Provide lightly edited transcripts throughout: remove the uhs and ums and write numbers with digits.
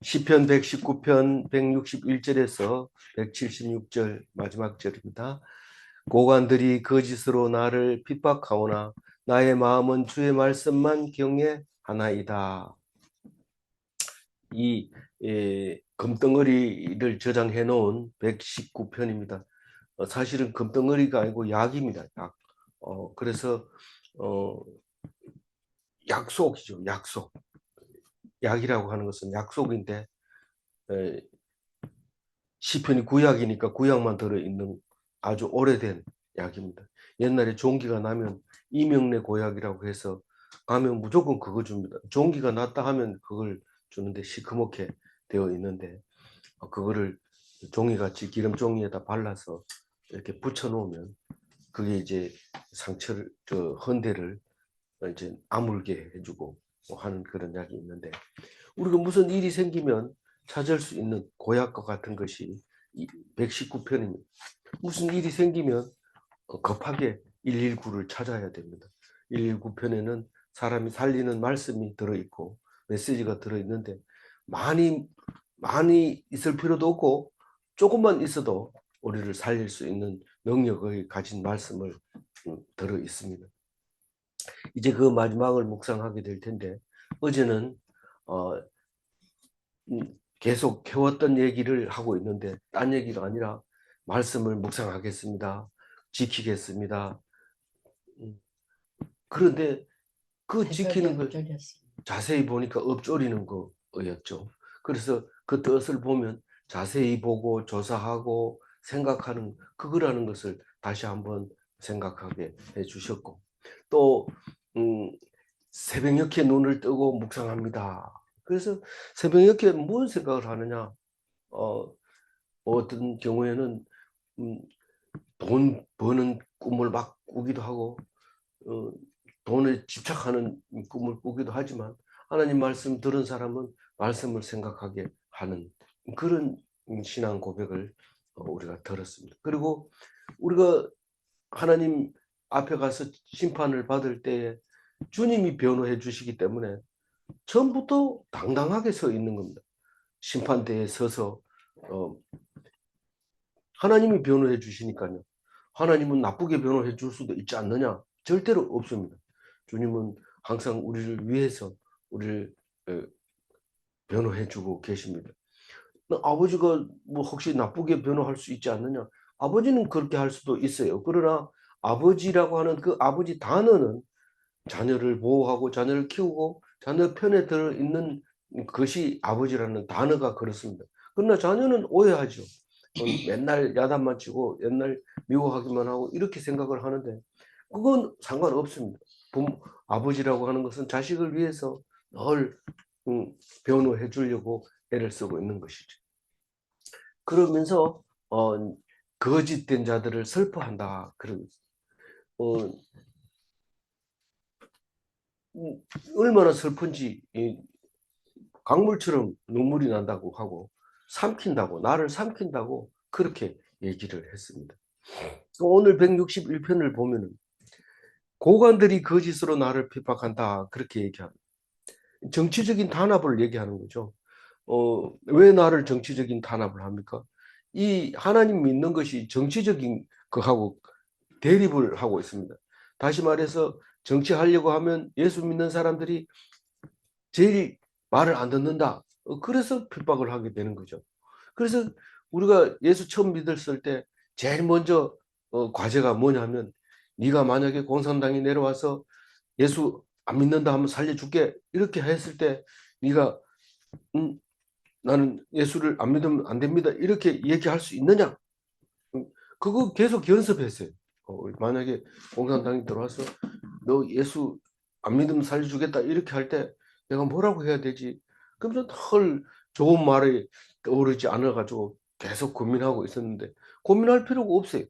시편 119편 161절에서 176절 마지막 절입니다. 고관들이 거짓으로 나를 핍박하오나 나의 마음은 주의 말씀만 경외하나이다. 이 금덩어리를 저장해 놓은 119편입니다. 사실은 금덩어리가 아니고 약입니다. 약. 그래서 어, 약속이죠. 약속. 약이라고 하는 것은 약속인데 시편이 구약이니까 구약만 들어있는 아주 오래된 약입니다. 옛날에 종기가 나면 이명래 고약이라고 해서 가면 무조건 그거 줍니다. 종기가 났다 하면 그걸 주는데 시커멓게 되어 있는데 그거를 종이같이 기름 종이에다 발라서 이렇게 붙여 놓으면 그게 이제 상처를 헌대를 이제 아물게 해주고 하는 그런 약이 있는데 우리가 무슨 일이 생기면 찾을 수 있는 고약과 같은 것이 119편입니다. 무슨 일이 생기면 급하게 119를 찾아야 됩니다. 119편에는 사람이 살리는 말씀이 들어있고 메시지가 들어있는데 많이 있을 필요도 없고 조금만 있어도 우리를 살릴 수 있는 능력을 가진 말씀을 들어 있습니다. 이제 그 마지막을 묵상하게 될 텐데 어제는 어, 계속 해왔던 얘기를 하고 있는데 딴 얘기가 아니라 말씀을 묵상하겠습니다. 지키겠습니다. 그런데 그 지키는 걸 자세히 보니까 엎조리는 거였죠. 그래서 그 뜻을 보면 자세히 보고 조사하고 생각하는 그거라는 것을 다시 한번 생각하게 해 주셨고 또 새벽녘에 눈을 뜨고 묵상합니다. 그래서 새벽녘에 무슨 생각을 하느냐? 어떤 경우에는 음, 돈 버는 꿈을 막 꾸기도 하고 어, 돈에 집착하는 꿈을 꾸기도 하지만 하나님 말씀 들은 사람은 말씀을 생각하게 하는 그런 신앙 고백을 우리가 들었습니다. 그리고 우리가 하나님 앞에 가서 심판을 받을 때에 주님이 변호해 주시기 때문에 처음부터 당당하게 서 있는 겁니다. 심판대에 서서 하나님이 변호해 주시니까요. 하나님은 나쁘게 변호해 줄 수도 있지 않느냐? 절대로 없습니다. 주님은 항상 우리를 위해서 우리를 변호해 주고 계십니다. 아버지가 뭐 혹시 나쁘게 변호할 수 있지 않느냐? 아버지는 그렇게 할 수도 있어요. 그러나 아버지라고 하는 그 아버지 단어는 자녀를 보호하고 자녀를 키우고 자녀 편에 들어 있는 것이 아버지라는 단어가 그렇습니다. 그러나 자녀는 오해하죠. 맨날 야단만 치고 맨날 미워하기만 하고 이렇게 생각을 하는데 그건 상관없습니다. 아버지라고 하는 것은 자식을 위해서 늘 변호해 주려고 애를 쓰고 있는 것이죠. 그러면서 거짓된 자들을 슬퍼한다. 그런 얼마나 슬픈지 강물처럼 눈물이 난다고 하고 삼킨다고 나를 삼킨다고 그렇게 얘기를 했습니다. 오늘 161편을 보면은 고관들이 거짓으로 나를 핍박한다 그렇게 얘기합니다. 정치적인 단합을 얘기하는 거죠. 왜 나를 정치적인 단합을 합니까? 이 하나님 믿는 것이 정치적인 거하고 대립을 하고 있습니다. 다시 말해서 정치하려고 하면 예수 믿는 사람들이 제일 말을 안 듣는다. 그래서 핍박을 하게 되는 거죠. 그래서 우리가 예수 처음 믿었을 때 제일 먼저 과제가 뭐냐면 네가 만약에 공산당이 내려와서 예수 안 믿는다 하면 살려줄게 이렇게 했을 때 네가 음, 나는 예수를 안 믿으면 안 됩니다 이렇게 얘기할 수 있느냐? 그거 계속 연습했어요. 만약에 공산당이 들어와서 너 예수 안 믿으면 살려주겠다 이렇게 할 때 내가 뭐라고 해야 되지? 그러면서 헐 좋은 말이 떠오르지 않아가지고 계속 고민하고 있었는데 고민할 필요가 없어요.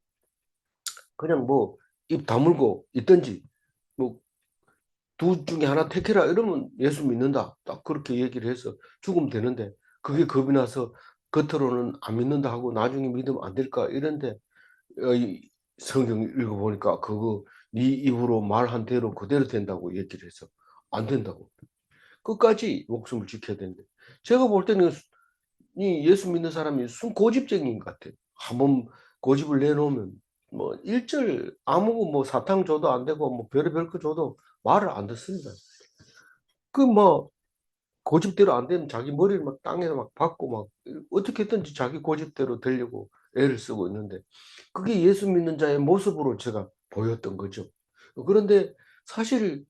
그냥 뭐 입 다물고 있든지 뭐 둘 중에 하나 택해라 이러면 예수 믿는다 딱 그렇게 얘기를 해서 죽으면 되는데 그게 겁이 나서 겉으로는 안 믿는다 하고 나중에 믿으면 안 될까 이런데 이 성경 읽어보니까 그거 네 입으로 말한 대로 그대로 된다고 얘기를 해서 안 된다고. 끝까지 목숨을 지켜야 되는데 제가 볼 때는 이 예수 믿는 사람이 순고집적인 것 같아요. 한번 고집을 내놓으면 뭐 일절 아무 뭐 사탕 줘도 안 되고 뭐 별의별 거 줘도 말을 안 듣습니다. 그 뭐 고집대로 안 되면 자기 머리를 막 땅에서 막 박고 막 어떻게든지 자기 고집대로 되려고 애를 쓰고 있는데 그게 예수 믿는 자의 모습으로 제가 보였던 거죠. 그런데 사실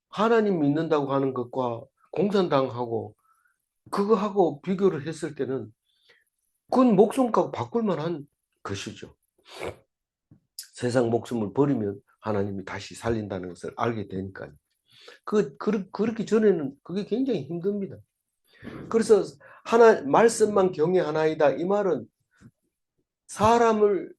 하나님 믿는다고 하는 것과 공산당하고 그거하고 비교를 했을 때는 그건 목숨값 바꿀 만한 것이죠. 세상 목숨을 버리면 하나님이 다시 살린다는 것을 알게 되니까요. 그렇기 전에는 그게 굉장히 힘듭니다. 그래서 말씀만 경외하나이다. 이 말은 사람을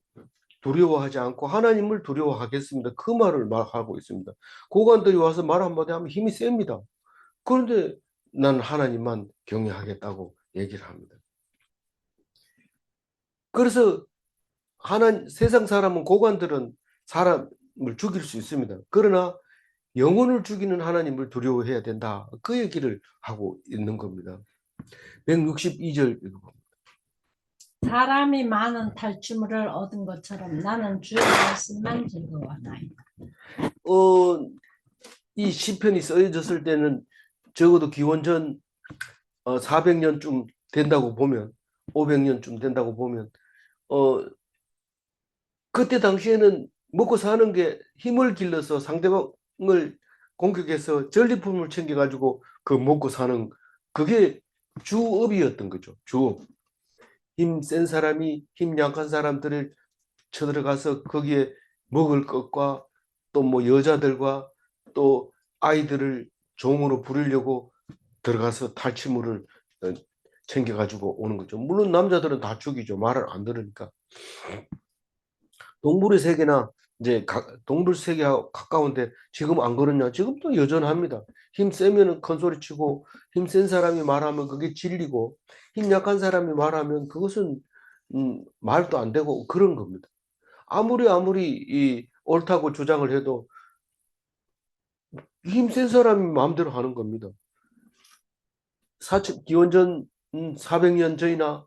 두려워하지 않고 하나님을 두려워하겠습니다. 그 말을 말하고 있습니다. 고관들이 와서 말 한마디 하면 힘이 셉니다. 그런데 난 하나님만 경외하겠다고 얘기를 합니다. 그래서 세상 사람은 고관들은 사람을 죽일 수 있습니다. 그러나 영혼을 죽이는 하나님을 두려워해야 된다. 그 얘기를 하고 있는 겁니다. 162절 읽어봅니다. 사람이 많은 탈취물을 얻은 것처럼 나는 주의 말씀만 즐거워하나이다. 이 시편이 써졌을 때는 적어도 기원전 400년쯤 된다고 보면 500년쯤 된다고 보면 그때 당시에는 먹고 사는 게 힘을 길러서 상대방을 공격해서 전리품을 챙겨가지고 그 먹고 사는 그게 주업이었던 거죠. 주업. 힘 센 사람이 힘 약한 사람들을 쳐들어가서 거기에 먹을 것과 또 뭐 여자들과 또 아이들을 종으로 부리려고 들어가서 탈취물을 챙겨가지고 오는 거죠. 물론 남자들은 다 죽이죠. 말을 안 들으니까. 동물의 세계나 이제 동물 세계하고 가까운데 지금 안 그러냐? 지금도 여전합니다. 힘 세면은 큰 소리 치고 힘 센 사람이 말하면 그게 진리고 힘 약한 사람이 말하면 그것은 말도 안 되고 그런 겁니다. 아무리 이 옳다고 주장을 해도 힘 센 사람이 마음대로 하는 겁니다. 기원전 400년 전이나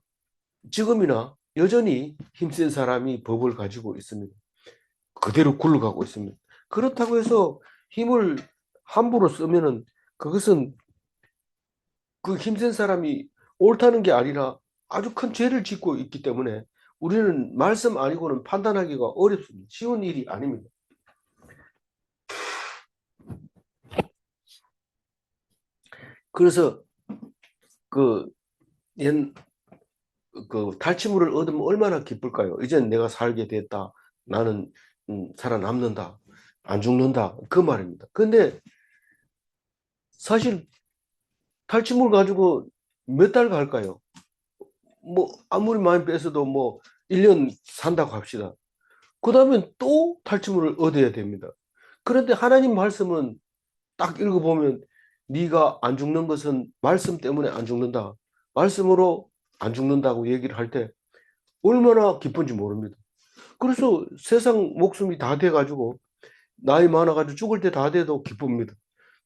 지금이나 여전히 힘센 사람이 법을 가지고 있습니다. 그대로 굴러가고 있습니다. 그렇다고 해서 힘을 함부로 쓰면은 그것은 그 힘센 사람이 옳다는 게 아니라 아주 큰 죄를 짓고 있기 때문에 우리는 말씀 아니고는 판단하기가 어렵습니다. 쉬운 일이 아닙니다. 그래서 그 탈취물을 얻으면 얼마나 기쁠까요? 이젠 내가 살게 됐다. 나는 살아남는다. 안 죽는다. 그 말입니다. 근데 사실 탈취물 가지고 몇 달 갈까요? 뭐 아무리 많이 뺏어도 뭐 1년 산다고 합시다. 그 다음에 또 탈취물을 얻어야 됩니다. 그런데 하나님 말씀은 딱 읽어보면 네가 안 죽는 것은 말씀 때문에 안 죽는다. 말씀으로 안 죽는다고 얘기를 할 때 얼마나 기쁜지 모릅니다. 그래서 세상 목숨이 다 돼가지고 나이 많아가지고 죽을 때 다 돼도 기쁩니다.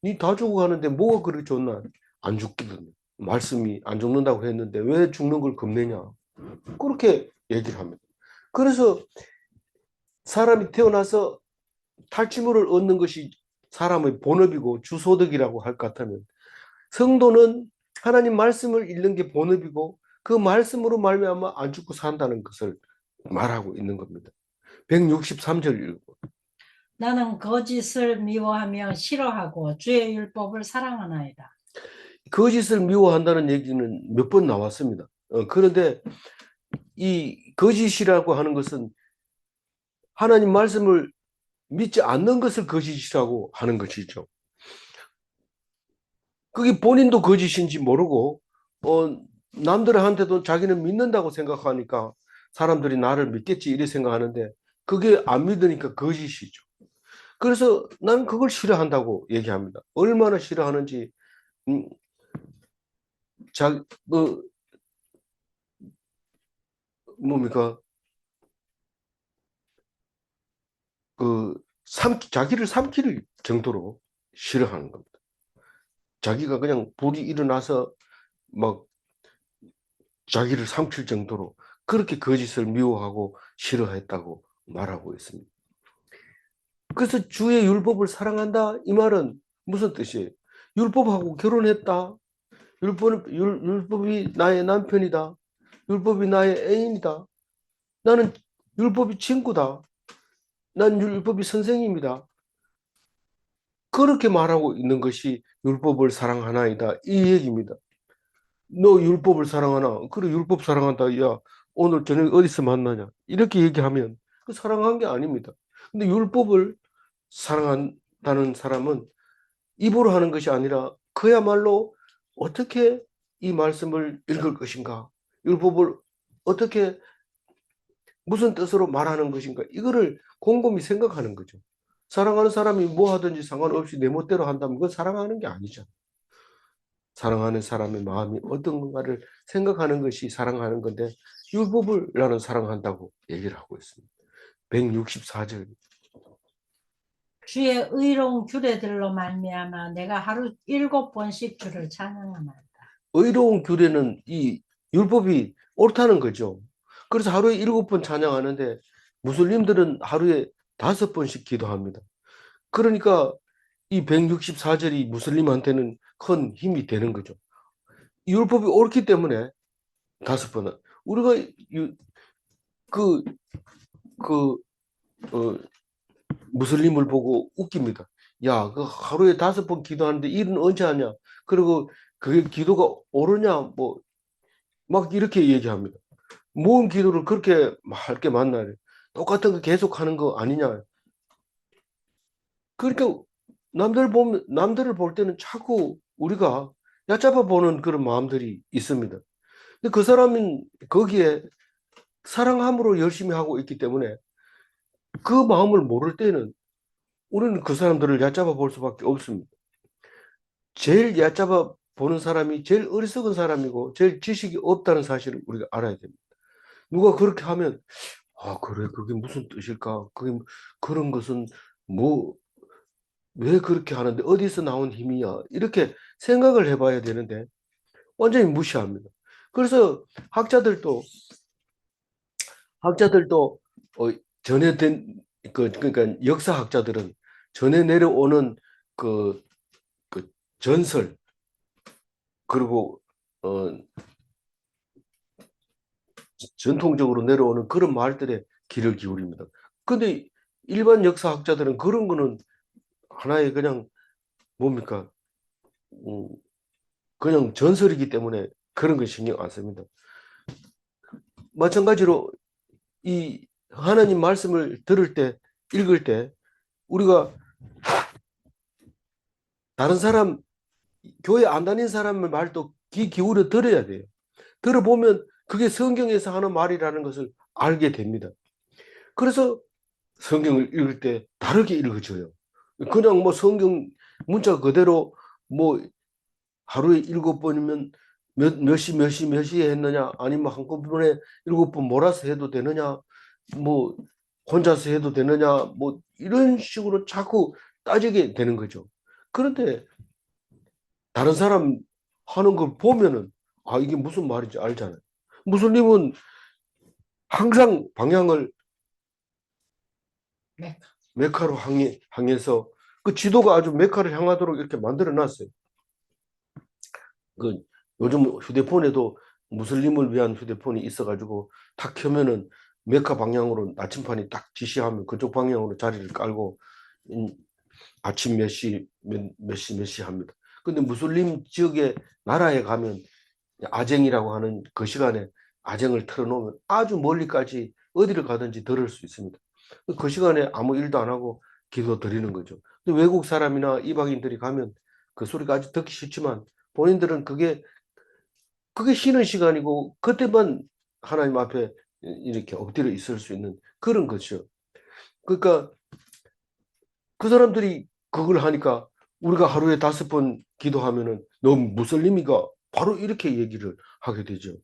니 다 죽어가는데 뭐가 그리 좋나? 안 죽거든요. 말씀이 안 죽는다고 했는데 왜 죽는 걸 겁내냐? 그렇게 얘기를 합니다. 그래서 사람이 태어나서 탈취물을 얻는 것이 사람의 본업이고 주소득이라고 할 것 같으면 성도는 하나님 말씀을 읽는 게 본업이고 그 말씀으로 말미암아 안 죽고 산다는 것을 말하고 있는 겁니다. 163절 읽고 나는 거짓을 미워하며 싫어하고 주의 율법을 사랑하나이다. 거짓을 미워한다는 얘기는 몇 번 나왔습니다. 그런데 이 거짓이라고 하는 것은 하나님 말씀을 믿지 않는 것을 거짓이라고 하는 것이죠. 그게 본인도 거짓인지 모르고 남들한테도 자기는 믿는다고 생각하니까 사람들이 나를 믿겠지 이렇게 생각하는데 그게 안 믿으니까 거짓이죠. 그래서 나는 그걸 싫어한다고 얘기합니다. 얼마나 싫어하는지 음, 자, 뭡니까 자기를 삼킬 정도로 싫어하는 겁니다. 자기가 그냥 불이 일어나서 막 자기를 삼킬 정도로 그렇게 거짓을 미워하고 싫어했다고 말하고 있습니다. 그래서 주의 율법을 사랑한다 이 말은 무슨 뜻이에요? 율법하고 결혼했다. 율법이 나의 남편이다. 율법이 나의 애인이다. 나는 율법이 친구다. 난 율법이 선생님이다. 그렇게 말하고 있는 것이 율법을 사랑하나이다. 이 얘기입니다. 너 율법을 사랑하나? 그래, 율법 사랑한다. 야, 오늘 저녁 어디서 만나냐? 이렇게 얘기하면 그 사랑한 게 아닙니다. 근데 율법을 사랑한다는 사람은 입으로 하는 것이 아니라 그야말로 어떻게 이 말씀을 읽을 것인가? 율법을 어떻게 무슨 뜻으로 말하는 것인가? 이거를 곰곰이 생각하는 거죠. 사랑하는 사람이 뭐 하든지 상관없이 내 멋대로 한다면 그건 사랑하는 게 아니죠. 사랑하는 사람의 마음이 어떤 건가를 생각하는 것이 사랑하는 건데 율법을 나는 사랑한다고 얘기를 하고 있습니다. 164절. 주의 의로운 규례들로 말미암아 내가 하루 7번씩 주를 찬양하나이다. 의로운 규례는 이 율법이 옳다는 거죠. 그래서 하루에 7번 찬양하는데 무슬림들은 하루에 5번씩 기도합니다. 그러니까 이 164절이 무슬림한테는 큰 힘이 되는 거죠. 율법이 옳기 때문에 5번. 우리가 그, 그, 어, 무슬림을 보고 웃깁니다. 야, 그 하루에 5번 기도하는데 일은 언제 하냐? 그리고 그게 기도가 옳으냐? 뭐, 막 이렇게 얘기합니다. 모은 기도를 그렇게 할 게 맞나요? 똑같은 거 계속 하는 거 아니냐? 그러니까 남들을 볼 때는 자꾸 우리가 얕잡아 보는 그런 마음들이 있습니다. 근데 그 사람은 거기에 사랑함으로 열심히 하고 있기 때문에 그 마음을 모를 때는 우리는 그 사람들을 얕잡아 볼 수밖에 없습니다. 제일 얕잡아 보는 사람이 제일 어리석은 사람이고 제일 지식이 없다는 사실을 우리가 알아야 됩니다. 누가 그렇게 하면 아 그래 그게 무슨 뜻일까? 그게 그런 것은 뭐 왜 그렇게 하는데 어디서 나온 힘이야? 이렇게 생각을 해봐야 되는데 완전히 무시합니다. 그래서 학자들도 전에 된 그러니까 역사학자들은 전에 내려오는 그, 그 전설 그리고 전통적으로 내려오는 그런 말들에 귀를 기울입니다. 근데 일반 역사학자들은 그런 거는 하나의 그냥 뭡니까? 음, 그냥 전설이기 때문에 그런 거 신경 안 씁니다. 마찬가지로 이 하나님 말씀을 들을 때, 읽을 때 우리가 다른 사람, 교회 안 다닌 사람의 말도 귀 기울여 들어야 돼요. 들어보면 그게 성경에서 하는 말이라는 것을 알게 됩니다. 그래서 성경을 읽을 때 다르게 읽어줘요. 그냥 뭐 성경 문자 그대로 뭐 하루에 7번이면 몇 시에 했느냐 아니면 한꺼번에 7번 몰아서 해도 되느냐 뭐 혼자서 해도 되느냐 뭐 이런 식으로 자꾸 따지게 되는 거죠. 그런데 다른 사람 하는 걸 보면은 아 이게 무슨 말인지 알잖아요. 무슬림은 항상 방향을 네. 메카로 향해서 그 지도가 아주 메카를 향하도록 이렇게 만들어 놨어요. 그 요즘 휴대폰에도 무슬림을 위한 휴대폰이 있어가지고 탁 켜면은 메카 방향으로 나침판이 딱 지시하면 그쪽 방향으로 자리를 깔고 아침 몇 시 합니다. 근데 무슬림 지역의 나라에 가면 아쟁이라고 하는 그 시간에 아쟁을 틀어놓으면 아주 멀리까지 어디를 가든지 들을 수 있습니다. 그 시간에 아무 일도 안 하고 기도 드리는 거죠. 근데 외국 사람이나 이방인들이 가면 그 소리가 아주 듣기 싫지만 본인들은 그게 쉬는 시간이고 그때만 하나님 앞에 이렇게 엎드려 있을 수 있는 그런 거죠. 그러니까 그 사람들이 그걸 하니까 우리가 하루에 5번 기도하면은 너 무슬림이가 바로 이렇게 얘기를 하게 되죠.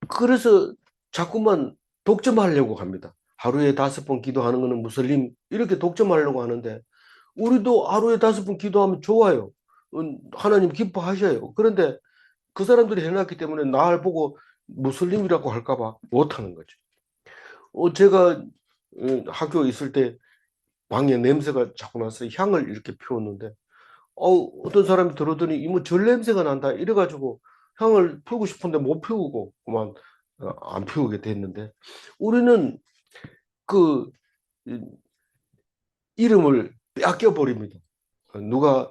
그래서 자꾸만 독점하려고 합니다. 하루에 5번 기도하는 거는 무슬림 이렇게 독점하려고 하는데 우리도 하루에 5번 기도하면 좋아요. 하나님 기뻐하셔요. 그런데 그 사람들이 해놨기 때문에 나를 보고 무슬림이라고 할까봐 못하는 거죠. 제가 학교에 있을 때 방에 냄새가 자꾸 나서 향을 이렇게 피웠는데 어떤 사람이 들어더니 이모 절 냄새가 난다 이래가지고 향을 피우고 싶은데 못 피우고 그만 안 피우게 됐는데 우리는 그 이- 이름을 빼앗겨 버립니다. 누가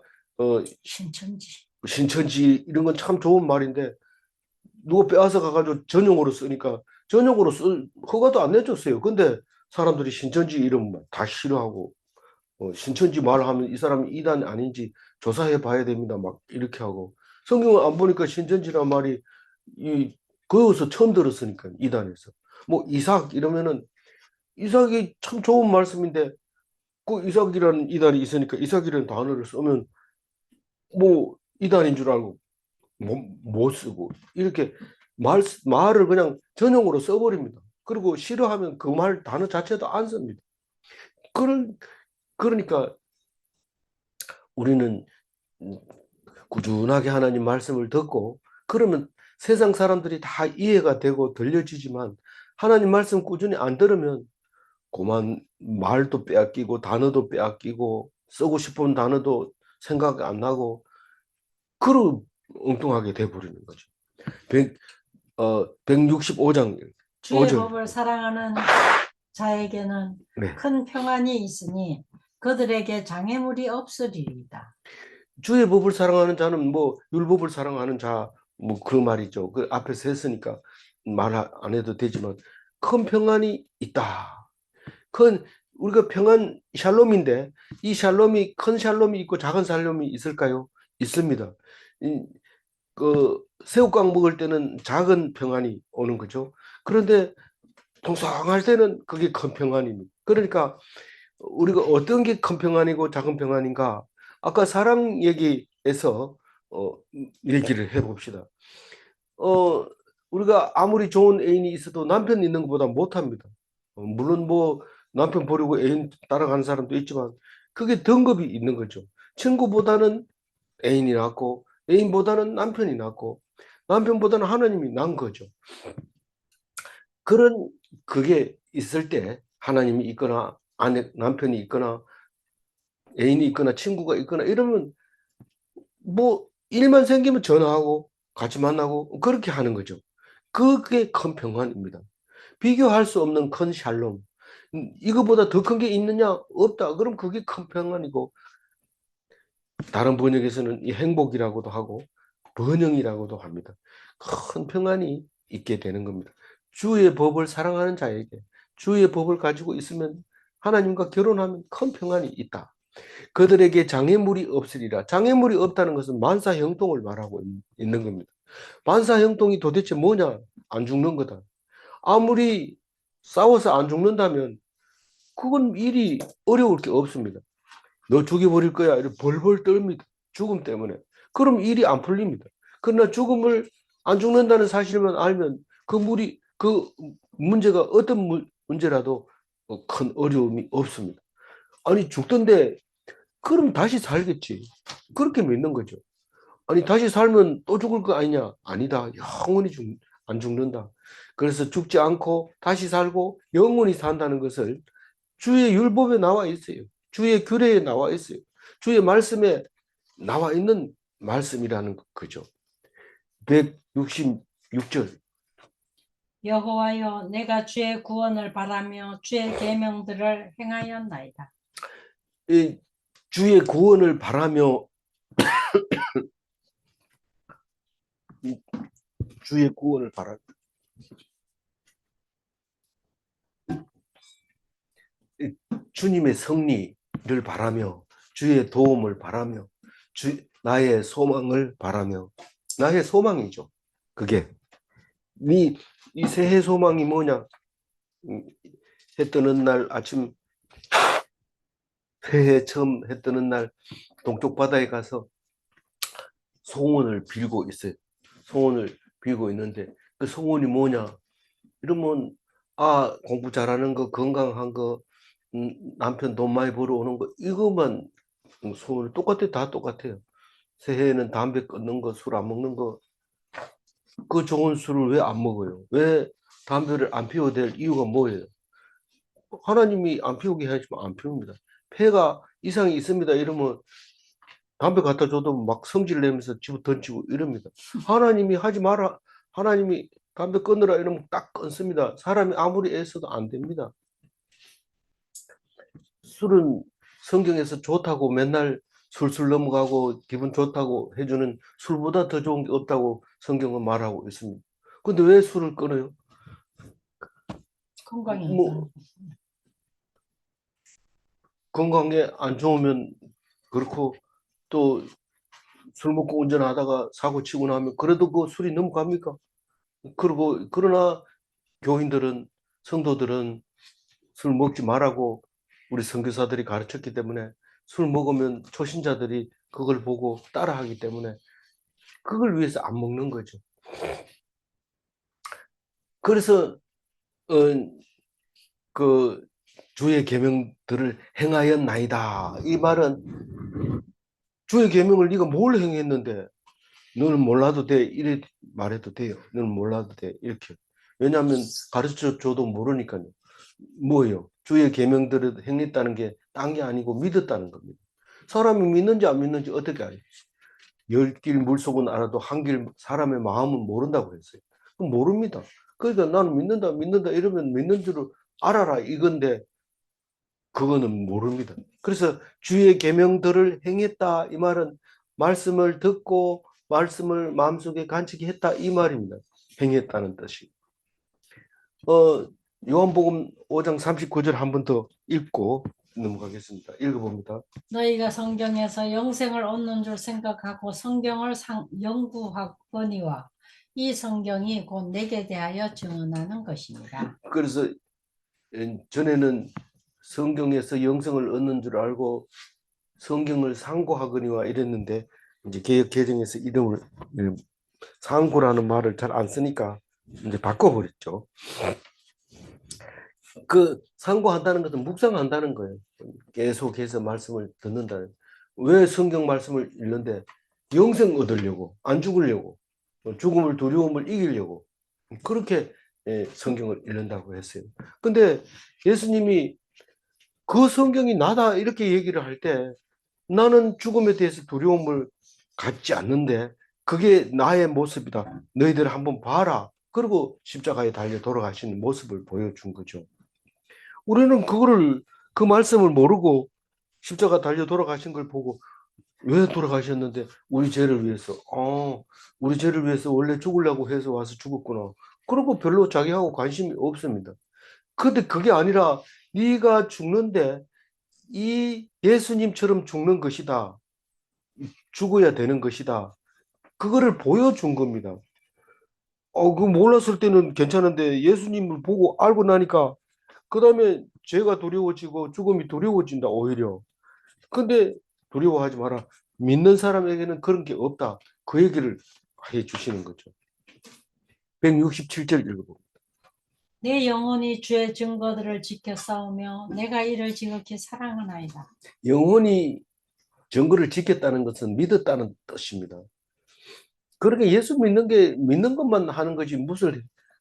신천지. 신천지 이런 건 참 좋은 말인데 누가 빼앗아 가가지고 전용으로 쓰니까 전용으로 쓸 허가도 안 내줬어요. 근데 사람들이 신천지 이름 다 싫어하고 신천지 말하면 이 사람이 이단 아닌지 조사해 봐야 됩니다. 막 이렇게 하고 성경을 안 보니까 신천지란 말이 이 거기서 처음 들었으니까 이단에서 뭐 이삭 이러면은 이삭이 참 좋은 말씀인데 그 이삭이라는 이단이 있으니까 이삭이라는 단어를 쓰면 뭐 이단인 줄 알고 못 쓰고 이렇게 말을 그냥 전용으로 써버립니다. 그리고 싫어하면 그 말 단어 자체도 안 씁니다. 그런 그러니까 우리는 꾸준하게 하나님 말씀을 듣고 그러면 세상 사람들이 다 이해가 되고 들려지지만 하나님 말씀 꾸준히 안 들으면 그만 말도 빼앗기고 단어도 빼앗기고 쓰고 싶은 단어도 생각 안 나고 그런 엉뚱하게 돼버리는 거죠. 165장 주의 5절. 법을 사랑하는 자에게는 네. 큰 평안이 있으니 그들에게 장애물이 없으리이다. 주의 법을 사랑하는 자는 뭐 율법을 사랑하는 자 뭐 그 말이죠. 그 앞에서 했으니까 말 안 해도 되지만 큰 평안이 있다. 큰 우리가 평안 샬롬인데 이 샬롬이 큰 샬롬이 있고 작은 샬롬이 있을까요? 있습니다. 그 새우깡 먹을 때는 작은 평안이 오는 거죠. 그런데 통성할 때는 그게 큰 평안입니다. 그러니까 우리가 어떤 게 큰 평안이고 작은 평안인가? 아까 사랑 얘기에서 어, 얘기를 해봅시다. 어, 우리가 아무리 좋은 애인이 있어도 남편 있는 것보다 못합니다. 물론 뭐 남편 버리고 애인 따라가는 사람도 있지만 그게 등급이 있는 거죠. 친구보다는 애인이 낫고 애인보다는 남편이 낫고 남편보다는 하나님이 난 거죠. 그런 그게 있을 때 하나님이 있거나 아내 남편이 있거나 애인이 있거나 친구가 있거나 이러면 뭐 일만 생기면 전화하고 같이 만나고 그렇게 하는 거죠. 그게 큰 평안입니다. 비교할 수 없는 큰 샬롬. 이거보다 더 큰 게 있느냐? 없다. 그럼 그게 큰 평안이고 다른 번역에서는 이 행복이라고도 하고 번영이라고도 합니다. 큰 평안이 있게 되는 겁니다. 주의 법을 사랑하는 자에게 주의 법을 가지고 있으면 하나님과 결혼하면 큰 평안이 있다. 그들에게 장애물이 없으리라. 장애물이 없다는 것은 만사 형통을 말하고 있는 겁니다. 만사 형통이 도대체 뭐냐? 안 죽는 거다. 아무리 싸워서 안 죽는다면 그건 일이 어려울 게 없습니다. 너 죽여버릴 거야. 이렇게 벌벌 떨입니다. 죽음 때문에. 그럼 일이 안 풀립니다. 그러나 죽음을 안 죽는다는 사실만 알면 그 문제가 어떤 문제라도 큰 어려움이 없습니다. 아니, 죽던데, 그럼 다시 살겠지. 그렇게 믿는 거죠. 아니, 다시 살면 또 죽을 거 아니냐? 아니다. 영원히 안 죽는다. 그래서 죽지 않고 다시 살고 영원히 산다는 것을 주의 율법에 나와 있어요. 주의 규례에 나와 있어요. 주의 말씀에 나와 있는 말씀이라는 거죠. 166절. 여호와여, 내가 주의 구원을 바라며 주의 계명들을 행하였나이다. 이 주의 구원을 바라며 주의 구원을 바라 주님의 승리를 바라며 주의 도움을 바라며 나의 소망을 바라며 나의 소망이죠. 그게 이 새해 소망이 뭐냐? 해 뜨는 날 아침 새해 처음 해 뜨는 날 동쪽 바다에 가서 소원을 빌고 있어요. 소원을 빌고 있는데 그 소원이 뭐냐? 이러면 공부 잘하는 거, 건강한 거, 남편 돈 많이 벌어오는 거 이것만 소원 똑같아요. 다 똑같아요. 새해에는 담배 끊는 거, 술 안 먹는 거, 그 좋은 술을 왜 안 먹어요? 왜 담배를 안 피워야 될 이유가 뭐예요? 하나님이 안 피우게 하지만 안 피웁니다. 폐가 이상이 있습니다. 이러면 담배 갖다 줘도 막 성질 내면서 집어 던지고 이럽니다. 하나님이 하지 마라. 하나님이 담배 끊으라 이러면 딱 끊습니다. 사람이 아무리 애써도 안 됩니다. 술은 성경에서 좋다고 맨날 술술 넘어가고 기분 좋다고 해주는 술보다 더 좋은 게 없다고 성경은 말하고 있습니다. 근데 왜 술을 끊어요? 건강이 안 뭐 건강에 안 좋으면 그렇고 또 술 먹고 운전하다가 사고 치고 나면 그래도 그 술이 넘어갑니까? 그리고 그러나 교인들은 성도들은 술 먹지 말라고 우리 선교사들이 가르쳤기 때문에 술 먹으면 초신자들이 그걸 보고 따라하기 때문에 그걸 위해서 안 먹는 거죠. 그래서 어, 그 주의 계명들을 행하였나이다. 이 말은 주의 계명을 네가 뭘 행했는데 너는 몰라도 돼. 이래 말해도 돼요. 너는 몰라도 돼. 이렇게. 왜냐하면 가르쳐 줘도 모르니까요. 뭐예요? 주의 계명들을 행했다는 게 딴 게 아니고 믿었다는 겁니다. 사람이 믿는지 안 믿는지 어떻게 알아요? 열 길 물속은 알아도 한 길 사람의 마음은 모른다고 했어요. 그럼 모릅니다. 그러니까 나는 믿는다, 믿는다 이러면 믿는 줄을 알아라 이건데 그거는 모릅니다. 그래서 주의 계명들을 행했다 이 말은 말씀을 듣고 말씀을 마음속에 간직했다 이 말입니다. 행했다는 뜻이. 요한복음 5장 39절 한 번 더 읽고 넘어가겠습니다. 읽어봅니다. 너희가 성경에서 영생을 얻는 줄 생각하고 성경을 연구하거니와 이 성경이 곧 내게 대하여 증언하는 것입니다. 그래서 전에는 성경에서 영생을 얻는 줄 알고 성경을 상고하거니와 이랬는데 이제 개역 개정에서 이름을 상고라는 말을 잘 안 쓰니까 이제 바꿔버렸죠. 그 상고한다는 것은 묵상한다는 거예요. 계속해서 말씀을 듣는다는. 왜 성경 말씀을 읽는데 영생 얻으려고 안 죽으려고 죽음을 두려움을 이기려고 그렇게 성경을 읽는다고 했어요. 근데 예수님이 그 성경이 나다 이렇게 얘기를 할 때 나는 죽음에 대해서 두려움을 갖지 않는데 그게 나의 모습이다. 너희들 한번 봐라. 그리고 십자가에 달려 돌아가시는 모습을 보여준 거죠. 우리는 그거를 그 말씀을 모르고 십자가 달려 돌아가신 걸 보고 왜 돌아가셨는데 우리 죄를 위해서 우리 죄를 위해서 원래 죽으려고 해서 와서 죽었구나. 그리고 별로 자기하고 관심이 없습니다. 근데 그게 아니라 네가 죽는데 이 예수님처럼 죽는 것이다. 죽어야 되는 것이다. 그거를 보여준 겁니다. 그 몰랐을 때는 괜찮은데 예수님을 보고 알고 나니까 그 다음에 죄가 두려워지고 죽음이 두려워진다, 오히려. 근데 두려워하지 마라. 믿는 사람에게는 그런 게 없다. 그 얘기를 해 주시는 거죠. 167절 읽어봅니다. 내 영혼이 주의 증거들을 지켜 싸우며 내가 이를 지극히 사랑하나이다. 영혼이 증거를 지켰다는 것은 믿었다는 뜻입니다. 그러니까 예수 믿는 것만 하는 거지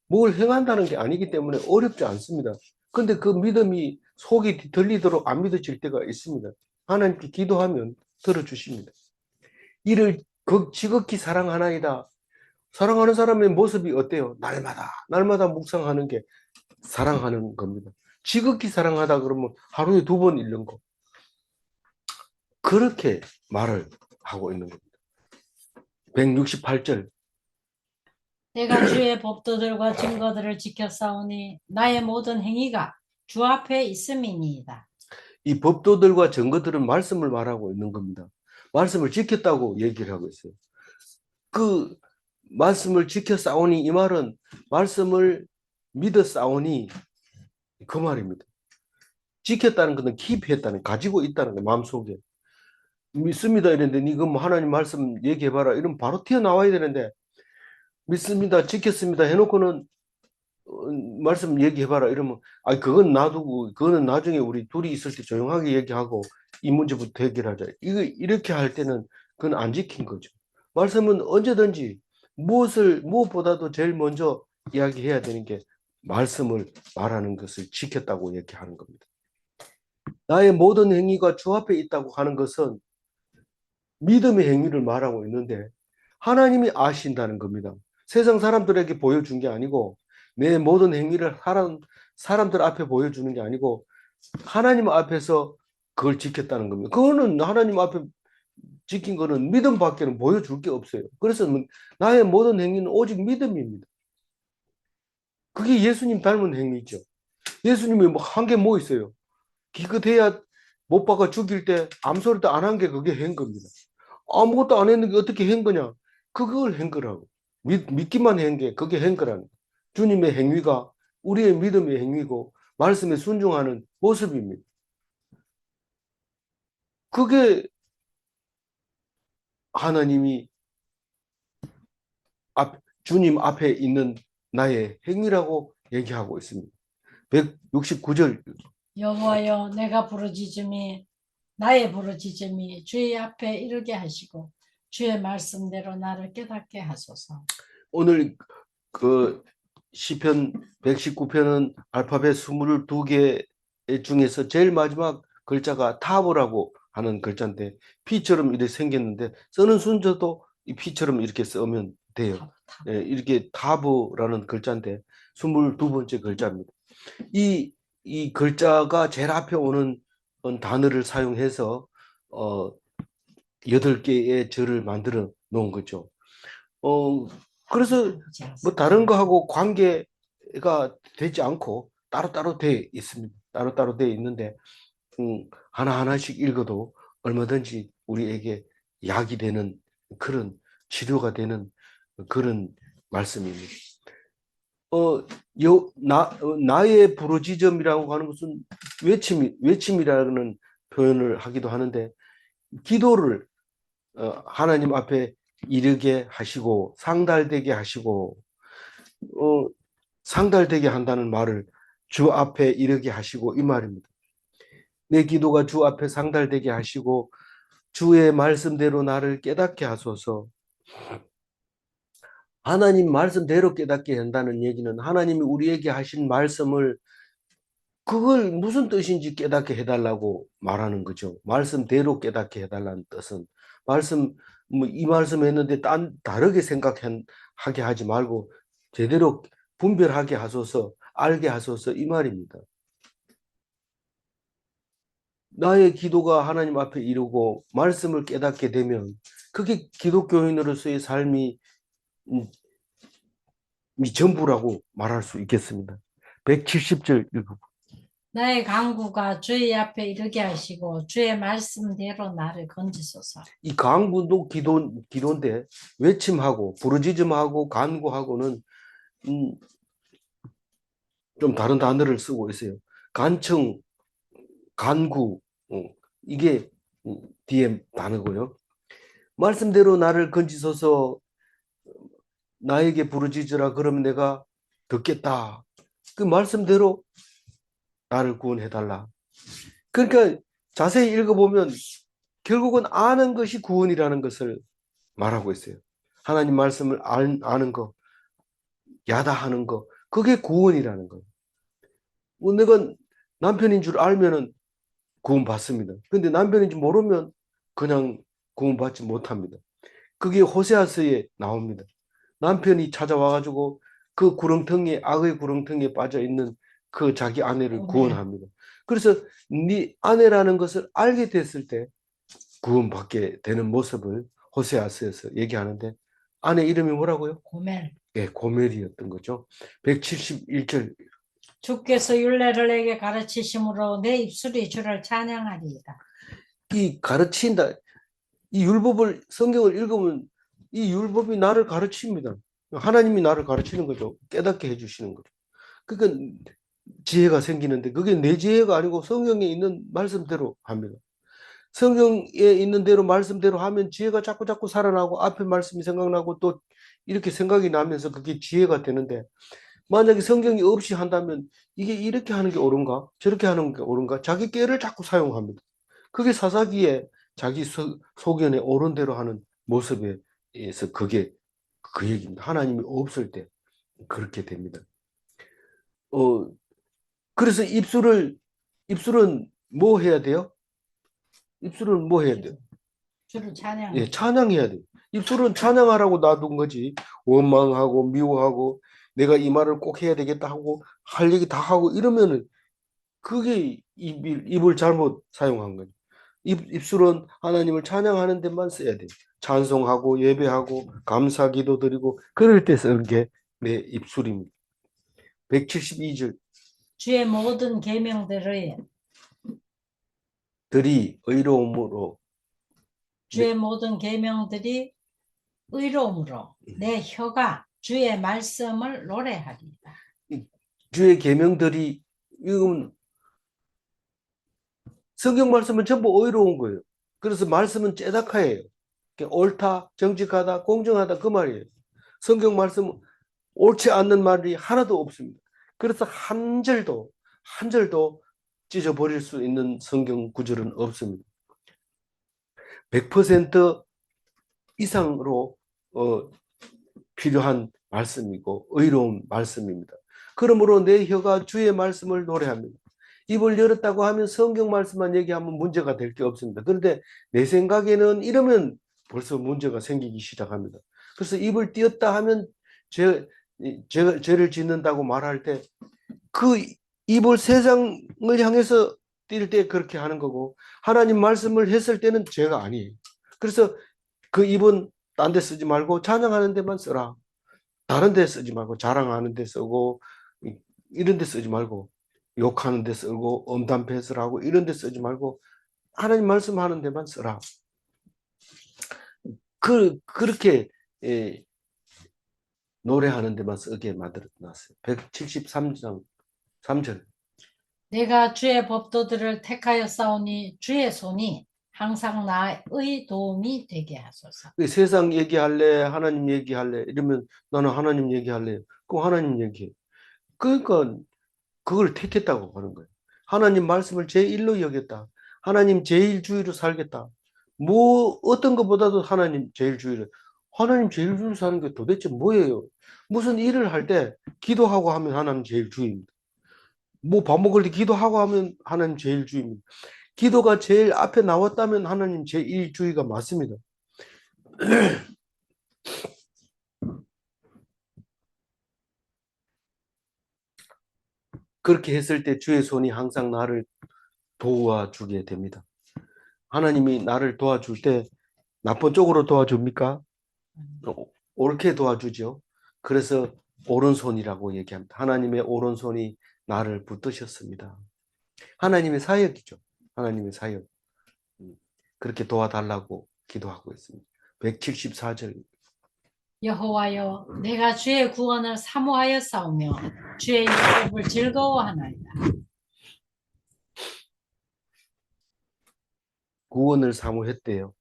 뭘 행한다는 게 아니기 때문에 어렵지 않습니다. 근데 그 믿음이 속이 뒤틀리도록 안 믿어질 때가 있습니다. 하나님께 기도하면 들어주십니다. 이를 지극히 사랑하나이다. 사랑하는 사람의 모습이 어때요? 날마다 묵상하는 게 사랑하는 겁니다. 지극히 사랑하다 그러면 하루에 2번 읽는 거. 그렇게 말을 하고 있는 겁니다. 168절. 내가 주의 법도들과 증거들을 지켜 싸우니 나의 모든 행위가 주 앞에 있음이니이다. 이 법도들과 증거들은 말씀을 말하고 있는 겁니다. 말씀을 지켰다고 얘기를 하고 있어요. 그 말씀을 지켜 싸우니 이 말은 말씀을 믿어 싸우니 그 말입니다. 지켰다는 것은 킵했다는, 가지고 있다는 거 마음속에. 믿습니다 이랬는데 니가 뭐 하나님 말씀 얘기해봐라 이러면 바로 튀어나와야 되는데 믿습니다 지켰습니다 해놓고는 말씀 얘기해봐라 이러면 그건 놔두고 그거는 나중에 우리 둘이 있을 때 조용하게 얘기하고 이 문제부터 해결하자. 이거 이렇게 할 때는 그건 안 지킨 거죠. 말씀은 언제든지 무엇보다도 제일 먼저 이야기해야 되는 게 말씀을 말하는 것을 지켰다고 얘기하는 겁니다. 나의 모든 행위가 주 앞에 있다고 하는 것은 믿음의 행위를 말하고 있는데 하나님이 아신다는 겁니다. 세상 사람들에게 보여준 게 아니고 내 모든 행위를 사람들 앞에 보여주는 게 아니고 하나님 앞에서 그걸 지켰다는 겁니다. 그거는 하나님 앞에 지킨 거는 믿음밖에는 보여줄 게 없어요. 그래서 나의 모든 행위는 오직 믿음입니다. 그게 예수님 닮은 행위죠. 예수님이 한 게 뭐 있어요? 기껏해야 못 박아 죽일 때 암소리도 안 한 게 그게 한 겁니다. 아무것도 안 했는 게 어떻게 한 거냐? 그걸 한 거라고. 믿기만 한 게 그게 한 거라는. 주님의 행위가 우리의 믿음의 행위고 말씀에 순종하는 모습입니다. 그게 하나님이 주님 앞에 있는 나의 행위라고 얘기하고 있습니다. 169절. 여호와여 내가 부르짖음이 나의 부르짖음이 주의 앞에 이르게 하시고 주의 말씀대로 나를 깨닫게 하소서. 오늘 그 시편 119편은 알파벳 22개 중에서 제일 마지막 글자가 타브라고 하는 글자인데 P처럼 이렇게 생겼는데 쓰는 순서도 이 P처럼 이렇게 쓰면 돼요. 예, 이렇게 타브라는 글자인데 22번째 글자입니다. 이 글자가 제일 앞에 오는 단어를 사용해서 8개의 절을 만들어 놓은 거죠. 그래서 뭐 다른 거하고 관계가 되지 않고 따로따로 돼 있습니다. 따로따로 돼 있는데 하나하나씩 읽어도 얼마든지 우리에게 약이 되는 그런 치료가 되는 그런 말씀입니다. 나의 부르짖음이라고 하는 것은 외침이라는 표현을 하기도 하는데 기도를 하나님 앞에 이르게 하시고 상달되게 하시고 상달되게 한다는 말을 주 앞에 이르게 하시고 이 말입니다. 내 기도가 주 앞에 상달되게 하시고 주의 말씀대로 나를 깨닫게 하소서. 하나님 말씀대로 깨닫게 한다는 얘기는 하나님이 우리에게 하신 말씀을 그걸 무슨 뜻인지 깨닫게 해달라고 말하는 거죠. 말씀대로 깨닫게 해달라는 뜻은 이 말씀 했는데 다르게 생각하게 하지 말고 제대로 분별하게 하소서, 알게 하소서 이 말입니다. 나의 기도가 하나님 앞에 이르고 말씀을 깨닫게 되면 그게 기독교인으로서의 삶이 전부라고 말할 수 있겠습니다. 170절 읽어. 나의 간구가 주의 앞에 이르게 하시고 주의 말씀대로 나를 건지소서. 이 간구도 기도인데 외침하고 부르짖음하고 간구하고는 좀 다른 단어를 쓰고 있어요. 간청, 간구 이게 뒤에 단어고요. 말씀대로 나를 건지소서. 나에게 부르짖으라 그러면 내가 듣겠다. 그 말씀대로 나를 구원해달라. 그러니까 자세히 읽어보면 결국은 아는 것이 구원이라는 것을 말하고 있어요. 하나님 말씀을 아는 거, 야다하는 거, 그게 구원이라는 거예요. 내가 남편인 줄 알면은 구원받습니다. 근데 남편인지 모르면 그냥 구원받지 못합니다. 그게 호세아서에 나옵니다. 남편이 찾아와가지고 그 구렁텅이에 악의 구렁텅이에 빠져 있는 그 자기 아내를 구원합니다. 그래서 네 아내라는 것을 알게 됐을 때 구원받게 되는 모습을 호세아서에서 얘기하는데 아내 이름이 뭐라고요? 고멜. 예, 고멜이었던 거죠. 171절. 주께서 율례를 내게 가르치심으로 내 입술이 주를 찬양하리이다. 이 가르친다. 이 율법을 성경을 읽으면 이 율법이 나를 가르칩니다. 하나님이 나를 가르치는 거죠. 깨닫게 해주시는 거죠. 그러니까 지혜가 생기는데 그게 내 지혜가 아니고 성경에 있는 말씀대로 합니다. 성경에 있는 대로 말씀대로 하면 지혜가 자꾸 살아나고 앞에 말씀이 생각나고 또 이렇게 생각이 나면서 그게 지혜가 되는데 만약에 성경이 없이 한다면 이게 이렇게 하는 게 옳은가? 저렇게 하는 게 옳은가? 자기 깨를 자꾸 사용합니다. 그게 사사기에 자기 소견에 옳은 대로 하는 모습에서 그게 그 얘기입니다. 하나님이 없을 때 그렇게 됩니다. 그래서 입술은 뭐 해야 돼요? 입술은 뭐 해야 돼요? 주를 찬양. 예, 찬양해야 돼요. 입술은 찬양하라고 놔둔 거지. 원망하고 미워하고 내가 이 말을 꼭 해야 되겠다 하고 할 얘기 다 하고 이러면은 그게 입을 잘못 사용한 거죠. 입술은 하나님을 찬양하는 데만 써야 돼요. 찬송하고 예배하고 감사기도 드리고 그럴 때 쓰는 게 내 입술입니다. 172절 주의 모든 계명들의 들이 의로움으로 주의 모든 계명들이 의로움으로 내 혀가 주의 말씀을 노래하리이다. 주의 계명들이 이건 성경 말씀은 전부 의로운 거예요. 그래서 말씀은 째다카예요. 옳다, 정직하다, 공정하다 그 말이에요. 성경 말씀은 옳지 않는 말이 하나도 없습니다. 그래서 한 절도 찢어버릴 수 있는 성경 구절은 없습니다. 100% 이상으로 필요한 말씀이고 의로운 말씀입니다. 그러므로 내 혀가 주의 말씀을 노래합니다. 입을 열었다고 하면 성경 말씀만 얘기하면 문제가 될 게 없습니다. 그런데 내 생각에는 이러면 벌써 문제가 생기기 시작합니다. 그래서 입을 띄었다 하면 죄를 짓는다고 말할 때 그 입을 세상을 향해서 뛸 때 그렇게 하는 거고 하나님 말씀을 했을 때는 죄가 아니에요. 그래서 그 입은 딴 데 쓰지 말고 찬양하는 데만 써라. 다른 데 쓰지 말고 자랑하는 데 쓰고 이런 데 쓰지 말고 욕하는 데 쓰고 엄담패설 하고 이런 데 쓰지 말고 하나님 말씀하는 데만 써라. 그렇게 노래하는 데만 쓰게 만들어 놨어요. 173장 3절. 내가 주의 법도들을 택하여 싸우니 주의 손이 항상 나의 도움이 되게 하소서. 세상 얘기할래? 하나님 얘기할래? 이러면 나는 하나님 얘기할래요. 그럼 하나님 얘기해. 그러니까 그걸 택했다고 하는 거예요. 하나님 말씀을 제1로 여겼다. 하나님 제1주의로 살겠다. 뭐 어떤 것보다도 하나님 제1주의로. 하나님 제1주의로 사는 게 도대체 뭐예요? 무슨 일을 할 때 기도하고 하면 하나님 제1주의입니다. 뭐 밥 먹을 때 기도하고 하면 하나님 제1주의입니다. 기도가 제일 앞에 나왔다면 하나님 제1주의가 맞습니다. 그렇게 했을 때 주의 손이 항상 나를 도와주게 됩니다. 하나님이 나를 도와줄 때 나쁜 쪽으로 도와줍니까? 옳게 도와주죠. 그래서 오른손이라고 얘기합니다. 하나님의 오른손이 나를 붙드셨습니다. 하나님의 사역이죠. 하나님의 사역. 그렇게 도와달라고 기도하고 있습니다. 174절. 여호와여, 내가 주의 구원을 사모하여 싸우며 주의 율법을 즐거워하나이다. 구원을 사모했대요.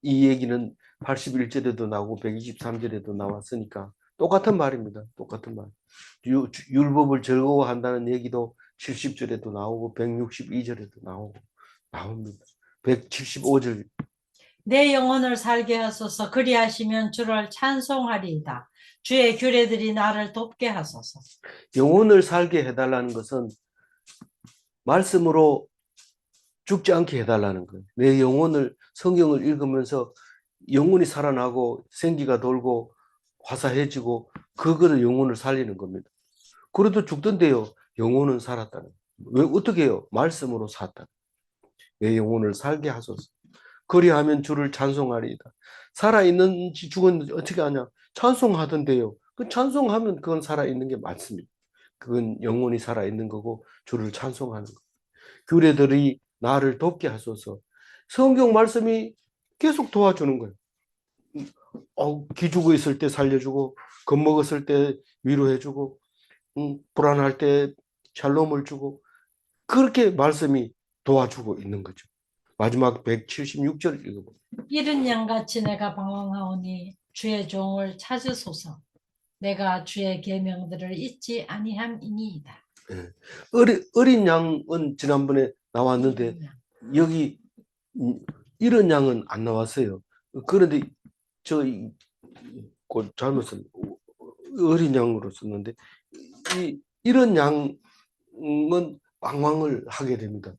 이 얘기는 81절에도 나오고 123절에도 나왔으니까 똑같은 말입니다. 똑같은 말. 율법을 즐거워한다는 얘기도 70절에도 나오고 162절에도 나옵니다. 175절. 내 영혼을 살게 하소서. 그리하시면 주를 찬송하리이다. 주의 규례들이 나를 돕게 하소서. 영혼을 살게 해달라는 것은 말씀으로 죽지 않게 해달라는 거예요. 내 영혼을 성경을 읽으면서 영혼이 살아나고 생기가 돌고 화사해지고 그거를 영혼을 살리는 겁니다. 그래도 죽던데요. 영혼은 살았다는 거예요. 왜 어떻게 해요? 말씀으로 샀다. 내 영혼을 살게 하소서. 그리하면 주를 찬송하리이다. 살아있는지 죽었는지 어떻게 하냐? 찬송하던데요. 그 찬송하면 그건 살아있는 게 맞습니다. 그건 영혼이 살아있는 거고 주를 찬송하는 거. 규례들이 나를 돕게 하소서. 성경 말씀이 계속 도와주는 거예요. 기죽어 있을 때 살려주고 겁먹었을 때 위로해주고 불안할 때 샬롬을 주고 그렇게 말씀이 도와주고 있는 거죠. 마지막 176절 읽어보세요. 이른 양같이 내가 방황하오니 주의 종을 찾으소서. 내가 주의 계명들을 잊지 아니함이니이다. 예. 어린 양은 지난번에 나왔는데 여기 이런 양은 안 나왔어요. 그런데 그 잘못 썼 어린 양으로 썼는데 이런 양은 방황을 하게 됩니다.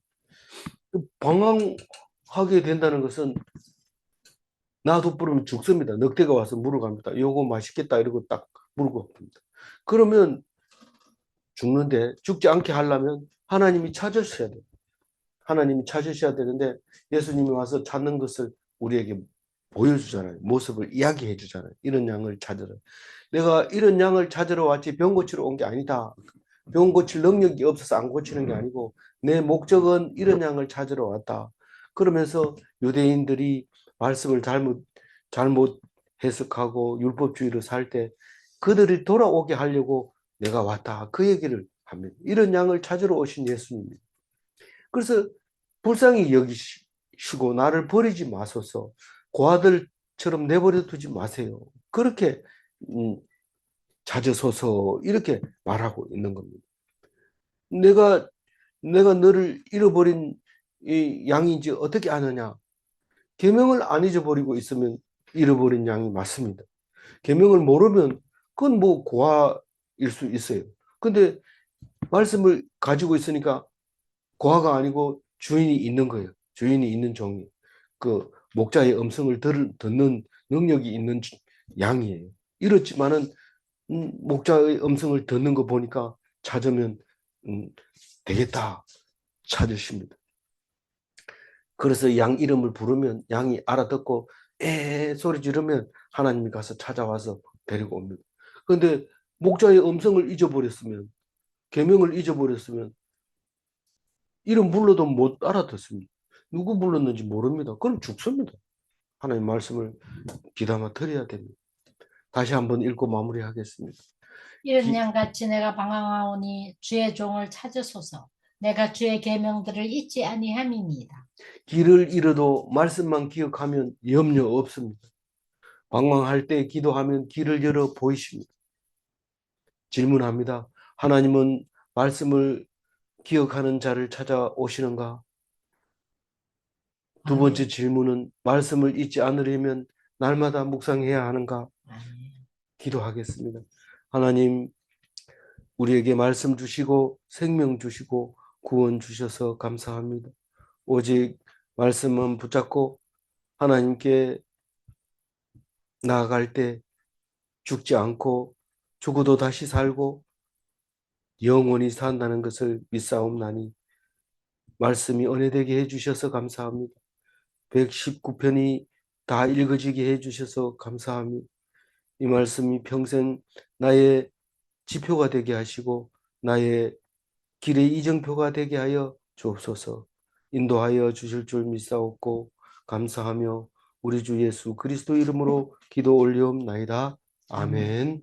방황하게 된다는 것은 나도 부르면 죽습니다. 늑대가 와서 물어갑니다. 요거 맛있겠다 이러고 딱 물어갑니다. 그러면 죽는데 죽지 않게 하려면 하나님이 찾으셔야 돼요. 하나님이 찾으셔야 되는데 예수님이 와서 찾는 것을 우리에게 보여주잖아요. 모습을 이야기해 주잖아요. 이런 양을 찾으러. 내가 이런 양을 찾으러 왔지 병 고치러 온 게 아니다. 병 고칠 능력이 없어서 안 고치는 게 아니고 내 목적은 이런 양을 찾으러 왔다. 그러면서 유대인들이 말씀을 잘못 해석하고 율법주의로 살 때 그들이 돌아오게 하려고 내가 왔다. 그 얘기를 합니다. 이런 양을 찾으러 오신 예수님입니다. 그래서 불쌍히 여기시고 나를 버리지 마소서. 고아들처럼 내버려 두지 마세요. 그렇게 찾으소서 이렇게 말하고 있는 겁니다. 내가 너를 잃어버린 이 양인지 어떻게 아느냐? 계명을 안 잊어버리고 있으면 잃어버린 양이 맞습니다. 계명을 모르면 그건 뭐 고아일 수 있어요. 근데 말씀을 가지고 있으니까 고아가 아니고 주인이 있는 거예요. 주인이 있는 종이. 그 목자의 음성을 듣는 능력이 있는 양이에요. 이렇지만은 목자의 음성을 듣는 거 보니까 찾으면 되겠다 찾으십니다. 그래서 양 이름을 부르면 양이 알아듣고 에 소리 지르면 하나님이 가서 찾아와서 데리고 옵니다. 그런데 목자의 음성을 잊어버렸으면 계명을 잊어버렸으면 이름 불러도 못 알아듣습니다. 누구 불렀는지 모릅니다. 그럼 죽습니다. 하나님 말씀을 귀담아 들어야 됩니다. 다시 한번 읽고 마무리하겠습니다. 이런 양같이 내가 방황하오니 주의 종을 찾으소서. 내가 주의 계명들을 잊지 아니함이니이다. 길을 잃어도 말씀만 기억하면 염려 없습니다. 방황할 때 기도하면 길을 열어 보이십니다. 질문합니다. 하나님은 말씀을 기억하는 자를 찾아오시는가? 두 번째 질문은 말씀을 잊지 않으려면 날마다 묵상해야 하는가? 기도하겠습니다. 하나님, 우리에게 말씀 주시고 생명 주시고 구원 주셔서 감사합니다. 오직 말씀만 붙잡고 하나님께 나아갈 때 죽지 않고 죽어도 다시 살고 영원히 산다는 것을 믿사옵나니 말씀이 은혜되게 해주셔서 감사합니다. 119편이 다 읽어지게 해주셔서 감사합니다. 이 말씀이 평생 나의 지표가 되게 하시고 나의 길의 이정표가 되게 하여 주옵소서. 인도하여 주실 줄 믿사옵고 감사하며 우리 주 예수 그리스도 이름으로 기도 올리옵나이다. 아멘.